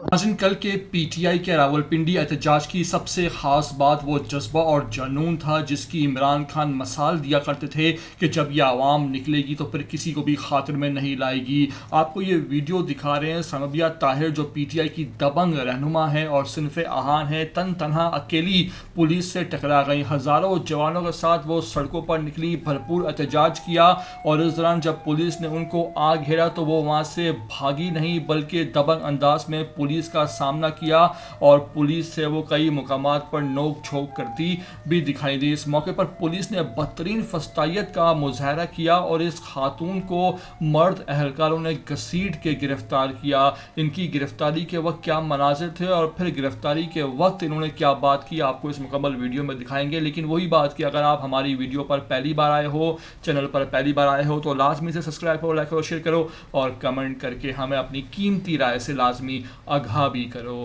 नाज़रीन, कल के पीटीआई के रावलपिंडी एहतजाज की सबसे ख़ास बात वो जज्बा और जुनून था जिसकी इमरान खान मसाल दिया करते थे कि जब यह आवाम निकलेगी तो फिर किसी को भी खातिर में नहीं लाएगी। आपको ये वीडियो दिखा रहे हैं। समबिया ताहिर जो पीटीआई की दबंग रहनुमा है और सिनफ़े आहान है, तन तनहा अकेली पुलिस से टकरा गई। हज़ारों जवानों के साथ वो सड़कों पर निकली, भरपूर एहतजाज किया और इस दौरान जब पुलिस ने उनको आ घेरा तो वो वहाँ से भागी नहीं बल्कि दबंग अंदाज में पुलिस का सामना किया और पुलिस से वो कई मुकामात पर नोक झोंक करती भी दिखाई दी। इस मौके पर पुलिस ने बदतरीन फस्तायत का मुजाहरा किया और इस खातून को मर्द एहलकारों ने घसीट के गिरफ्तार किया। इनकी गिरफ्तारी के वक्त क्या मनाजिर थे और फिर गिरफ्तारी के वक्त इन्होंने क्या बात की, आपको इस मुकम्मल वीडियो में दिखाएंगे। लेकिन वही बात कि अगर आप हमारी वीडियो पर पहली बार आए हो, चैनल पर पहली बार आए हो, तो लाजमी से सब्सक्राइब करो, लाइक करो, शेयर करो और कमेंट करके हमें अपनी कीमती राय से लाजमी आगाह भी करो।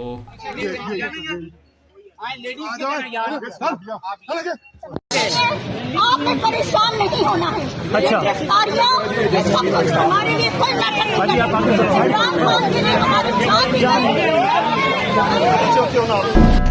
आपने परेशान नहीं होना है। अच्छा, गिरफ्तारियां सब कुछ हमारे लिए कोई मैटर नहीं है। इमरान खान के लिए हमारी जान भी